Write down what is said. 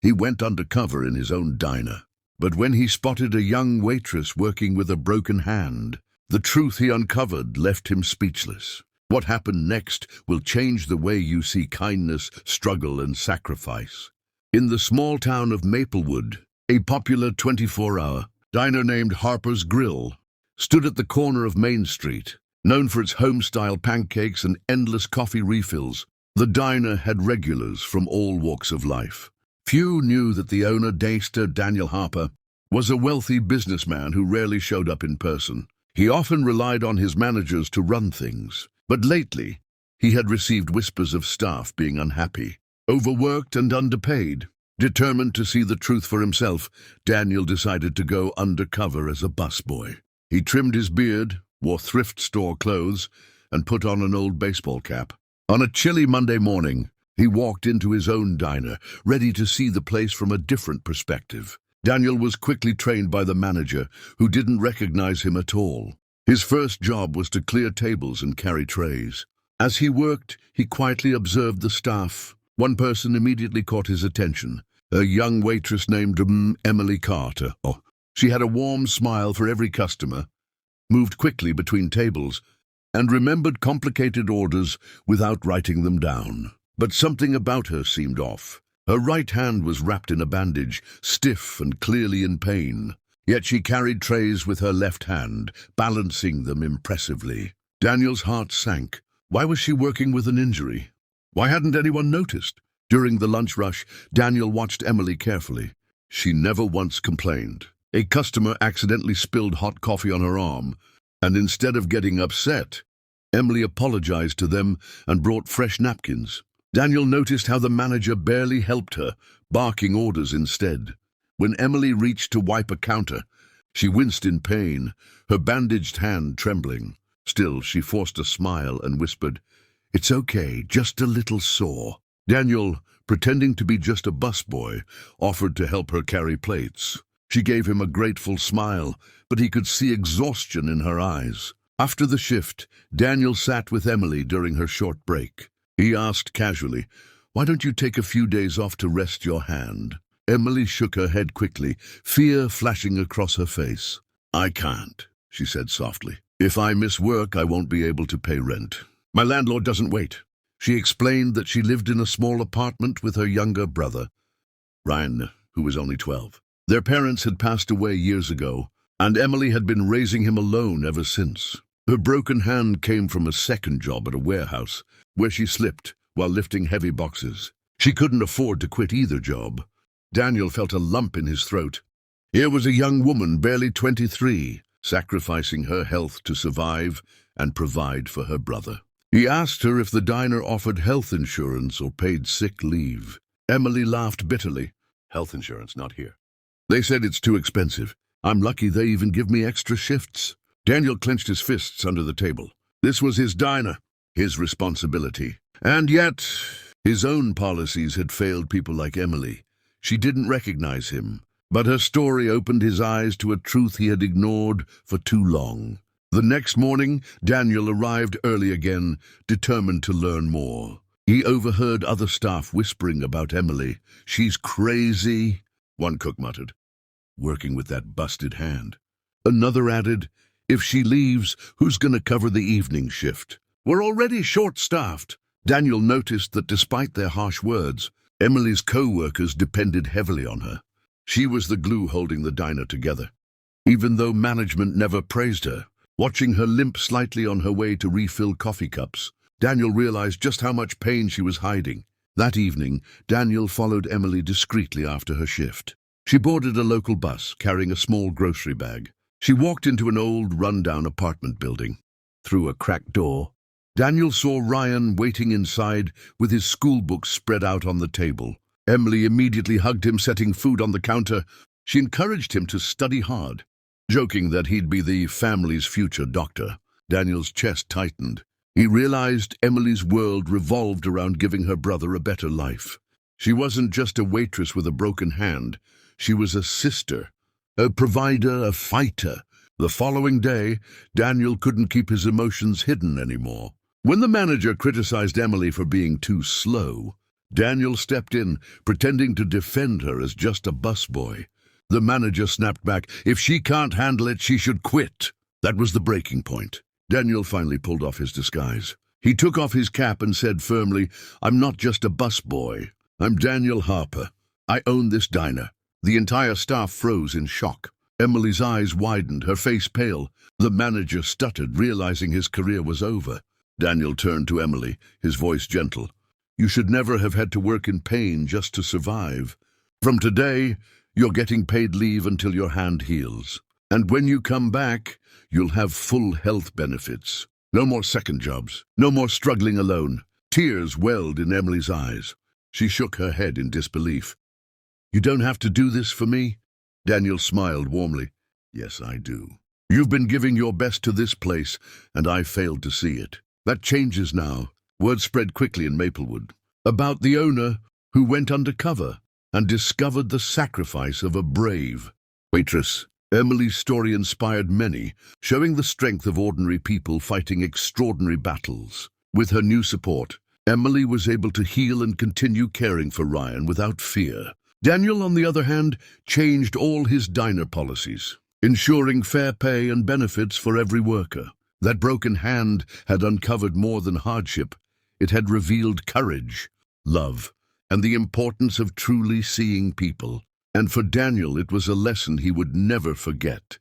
He went undercover in his own diner. But when he spotted a young waitress working with a broken hand, the truth he uncovered left him speechless. What happened next will change the way you see kindness, struggle, and sacrifice. In the small town of Maplewood, a popular 24-hour diner named Harper's Grill stood at the corner of Main Street. Known for its home-style pancakes and endless coffee refills, the diner had regulars from all walks of life. Few knew that the owner, Daniel Harper, was a wealthy businessman who rarely showed up in person. He often relied on his managers to run things. But lately, he had received whispers of staff being unhappy, overworked and underpaid. Determined to see the truth for himself, Daniel decided to go undercover as a busboy. He trimmed his beard, wore thrift store clothes, and put on an old baseball cap. On a chilly Monday morning, he walked into his own diner, ready to see the place from a different perspective. Daniel was quickly trained by the manager, who didn't recognize him at all. His first job was to clear tables and carry trays. As he worked, he quietly observed the staff. One person immediately caught his attention, a young waitress named Emily Carter. She had a warm smile for every customer, moved quickly between tables, and remembered complicated orders without writing them down. But something about her seemed off. Her right hand was wrapped in a bandage, stiff and clearly in pain. Yet she carried trays with her left hand, balancing them impressively. Daniel's heart sank. Why was she working with an injury? Why hadn't anyone noticed? During the lunch rush, Daniel watched Emily carefully. She never once complained. A customer accidentally spilled hot coffee on her arm, and instead of getting upset, Emily apologized to them and brought fresh napkins. Daniel noticed how the manager barely helped her, barking orders instead. When Emily reached to wipe a counter, she winced in pain, her bandaged hand trembling. Still, she forced a smile and whispered, "It's okay, just a little sore." Daniel, pretending to be just a busboy, offered to help her carry plates. She gave him a grateful smile, but he could see exhaustion in her eyes. After the shift, Daniel sat with Emily during her short break. He asked casually, "Why don't you take a few days off to rest your hand?" Emily shook her head quickly, fear flashing across her face. "I can't," she said softly. "If I miss work, I won't be able to pay rent. My landlord doesn't wait." She explained that she lived in a small apartment with her younger brother, Ryan, who was only 12. Their parents had passed away years ago, and Emily had been raising him alone ever since. Her broken hand came from a second job at a warehouse, where she slipped while lifting heavy boxes. She couldn't afford to quit either job. Daniel felt a lump in his throat. Here was a young woman, barely 23, sacrificing her health to survive and provide for her brother. He asked her if the diner offered health insurance or paid sick leave. Emily laughed bitterly. "Health insurance, not here. They said it's too expensive. I'm lucky they even give me extra shifts." Daniel clenched his fists under the table. This was his diner, his responsibility. And yet, his own policies had failed people like Emily. She didn't recognize him, but her story opened his eyes to a truth he had ignored for too long. The next morning, Daniel arrived early again, determined to learn more. He overheard other staff whispering about Emily. "She's crazy," one cook muttered, "working with that busted hand." Another added, "If she leaves, who's going to cover the evening shift? We're already short-staffed." Daniel noticed that despite their harsh words, Emily's co-workers depended heavily on her. She was the glue holding the diner together. Even though management never praised her, watching her limp slightly on her way to refill coffee cups, Daniel realized just how much pain she was hiding. That evening, Daniel followed Emily discreetly after her shift. She boarded a local bus, carrying a small grocery bag. She walked into an old, run-down apartment building. Through a cracked door, Daniel saw Ryan waiting inside with his school books spread out on the table. Emily immediately hugged him, setting food on the counter. She encouraged him to study hard, joking that he'd be the family's future doctor. Daniel's chest tightened. He realized Emily's world revolved around giving her brother a better life. She wasn't just a waitress with a broken hand. She was a sister, a provider, a fighter. The following day, Daniel couldn't keep his emotions hidden anymore. When the manager criticized Emily for being too slow, Daniel stepped in, pretending to defend her as just a busboy. The manager snapped back, "If she can't handle it, she should quit." That was the breaking point. Daniel finally pulled off his disguise. He took off his cap and said firmly, "I'm not just a busboy. I'm Daniel Harper. I own this diner." The entire staff froze in shock. Emily's eyes widened, her face pale. The manager stuttered, realizing his career was over. Daniel turned to Emily, his voice gentle. "You should never have had to work in pain just to survive. From today, you're getting paid leave until your hand heals. And when you come back, you'll have full health benefits. No more second jobs. No more struggling alone." Tears welled in Emily's eyes. She shook her head in disbelief. "You don't have to do this for me?" Daniel smiled warmly. "Yes, I do. You've been giving your best to this place, and I failed to see it. That changes now." Word spread quickly in Maplewood about the owner who went undercover and discovered the sacrifice of a brave waitress. Emily's story inspired many, showing the strength of ordinary people fighting extraordinary battles. With her new support, Emily was able to heal and continue caring for Ryan without fear. Daniel, on the other hand, changed all his diner policies, ensuring fair pay and benefits for every worker. That broken hand had uncovered more than hardship. It had revealed courage, love, and the importance of truly seeing people. And for Daniel, it was a lesson he would never forget.